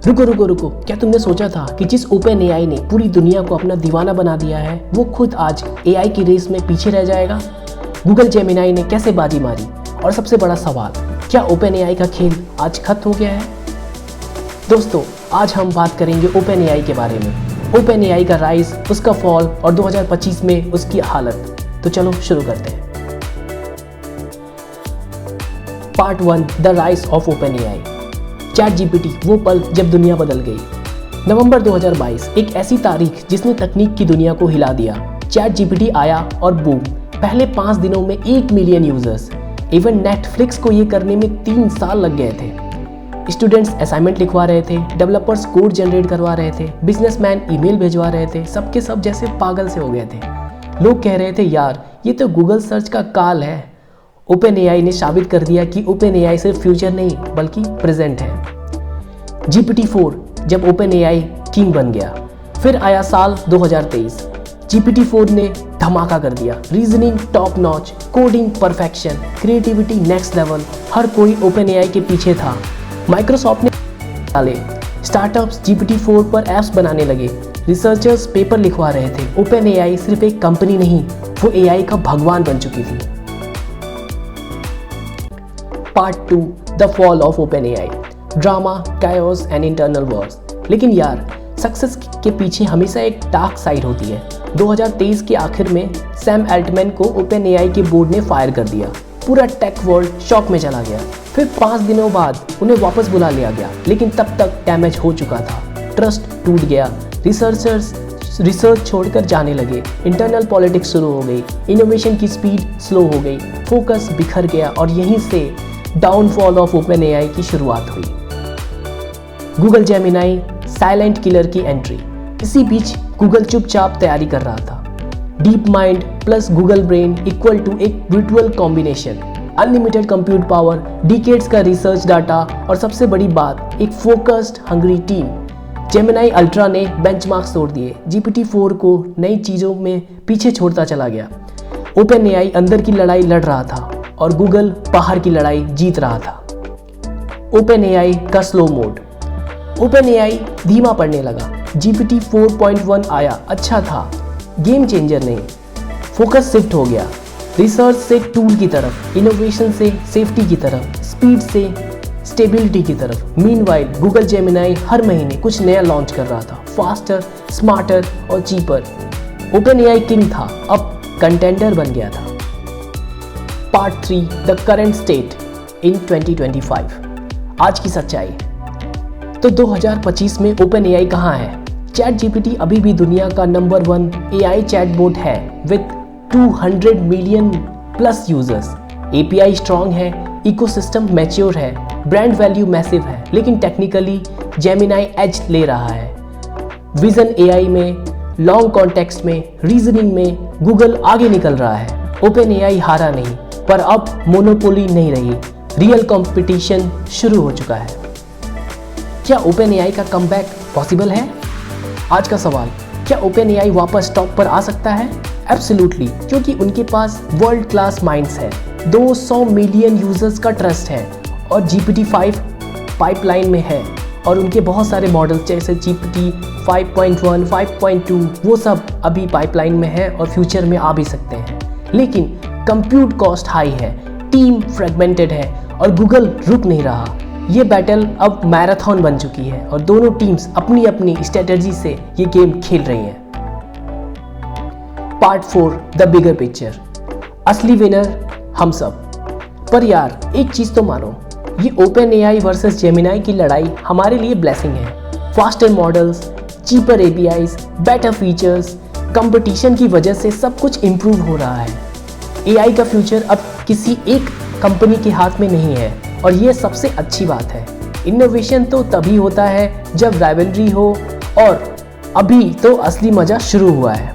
रुको रुको रुको, क्या तुमने सोचा था कि जिस ओपन एआई ने पूरी दुनिया को अपना दीवाना बना दिया है वो खुद आज एआई की रेस में पीछे रह जाएगा? गूगल जेमिनाई ने कैसे बाजी मारी? और सबसे बड़ा सवाल, क्या ओपन एआई का खेल आज खत्म हो गया है? दोस्तों, आज हम बात करेंगे ओपन एआई के बारे में, ओपन एआई का राइज, उसका फॉल और 2025 में उसकी हालत। तो चलो शुरू करते हैं। Part 1, the rise of open AI. Chat GPT, वो पल जब दुनिया बदल गई। नवंबर 2022 एक ऐसी तारीख जिसने तकनीक की दुनिया को हिला दिया। चैट जीपीटी आया और बूम, पहले 5 दिनों में 1 मिलियन यूजर्स। इवन नेटफ्लिक्स को ये करने में 3 साल लग गए थे। स्टूडेंट्स असाइनमेंट लिखवा रहे थे, डेवलपर्स कोड जनरेट करवा रहे थे, बिजनेसमैन ईमेल भेजवा रहे थे, सबके सब जैसे पागल से हो गए थे। लोग कह रहे थे, यार ये तो गूगल सर्च का काल है। ओपन एआई ने साबित कर दिया कि ओपन एआई सिर्फ फ्यूचर नहीं बल्कि प्रेजेंट है। GPT-4 जब ओपन एआई किंग बन गया। फिर आया साल 2023। GPT-4 ने धमाका कर दिया। Reasoning top notch, coding perfection, creativity next level, हर कोई ओपन एआई के पीछे था। माइक्रोसॉफ्ट ने डाले, स्टार्टअप्स GPT-4 पर ऐप्स बनाने लगे, रिसर्चर्स पेपर लिखवा रहे थे। ओपन एआई सिर्फ एक कंपनी नहीं, वो एआई का भगवान बन चुकी थी। Part 2, the fall of OpenAI. Drama, chaos and internal wars. लेकिन यार, सक्सेस के पीछे हमेशा एक डार्क साइड होती है। 2023 के आखिर में सैम अल्टमैन को ओपन एआई के बोर्ड ने फायर कर दिया। पूरा टेक वर्ल्ड शॉक में चला गया। फिर 5 दिनों बाद उन्हें वापस बुला लिया गया, लेकिन तब तक डैमेज हो चुका था। ट्रस्ट टूट गया, रिसर्चर्स रिसर्च छोड़कर जाने लगे, इंटरनल पॉलिटिक्स शुरू हो गई, इनोवेशन की स्पीड स्लो हो गई, फोकस बिखर गया और यहीं से डाउनफॉल ऑफ ओपन एआई की शुरुआत हुई। गूगल जेमिनाई, साइलेंट किलर की एंट्री। इसी बीच गूगल चुपचाप तैयारी कर रहा था। DeepMind plus Google Brain equal to एक brutal combination. Unlimited compute power, decades का रिसर्च डाटा और सबसे बड़ी बात, एक focused hungry team. Gemini Ultra ने बेंचमार्क्स तोड़ दिए। GPT-4 को नई चीज़ों में पीछे छोड़ता चला गया। ओपन एआई अंदर की लड़ाई लड़ रहा था और गूगल बाहर की लड़ाई जीत रहा था। ओपन एआई का स्लो मोड। ओपन एआई धीमा पड़ने लगा। GPT-4.1 आया, अच्छा था, गेम चेंजर नहीं। फोकस शिफ्ट हो गया, रिसर्च से टूल की तरफ, इनोवेशन से सेफ्टी की तरफ, स्पीड से स्टेबिलिटी की तरफ। मीनवाइल गूगल जेमिनाई हर महीने कुछ नया लॉन्च कर रहा था, फास्टर, स्मार्टर और चीपर। ओपन एआई किंग था, अब कंटेंडर बन गया था। Part 3, the current state in 2025। आज की सच्चाई। तो 2025 में ओपन एआई कहाँ है? चैट जीपीटी अभी भी दुनिया का नंबर 1 एआई चैटबॉट है with 200 million plus users. API strong है, इकोसिस्टम मैच्योर है, ब्रांड वैल्यू मैसिव है, लेकिन टेक्निकली जेमिनाई एज ले रहा है। विजन एआई में, लॉन्ग कॉन्टेक्स्ट में, रीजनिंग में गूगल आगे निकल रहा है। ओपन एआई हारा नहीं, पर अब मोनोपोली नहीं रही, रियल कंपटीशन शुरू हो चुका है। क्या ओपन एआई का कमबैक पॉसिबल है? आज का सवाल, क्या ओपन एआई वापस टॉप पर आ सकता है? एब्सोल्युटली, क्योंकि उनके पास वर्ल्ड क्लास माइंड्स है, 200 मिलियन यूजर्स का ट्रस्ट है और GPT-5 पाइपलाइन में है और उनके बहुत सारे मॉडल्स जैसे GPT 5.1, 5.2 वो सब अभी पाइपलाइन में है और फ्यूचर में आ भी सकते हैं। लेकिन कंप्यूट कॉस्ट हाई है, टीम फ्रेगमेंटेड है और गूगल रुक नहीं रहा। ये बैटल अब मैराथन बन चुकी है और दोनों टीम्स अपनी अपनी स्ट्रेटजी से ये गेम खेल रही हैं। Part 4, the bigger picture. असली विनर हम सब। पर यार, एक चीज तो मानो, ये ओपन एआई वर्सेस जेमिनाई की लड़ाई हमारे लिए ब्लेसिंग है। Faster models, cheaper APIs, better features, competition की वजह से सब कुछ इंप्रूव हो रहा है। एआई का फ्यूचर अब किसी एक कंपनी के हाथ में नहीं है और ये सबसे अच्छी बात है। इनोवेशन तो तभी होता है जब राइवलरी हो और अभी तो असली मजा शुरू हुआ है।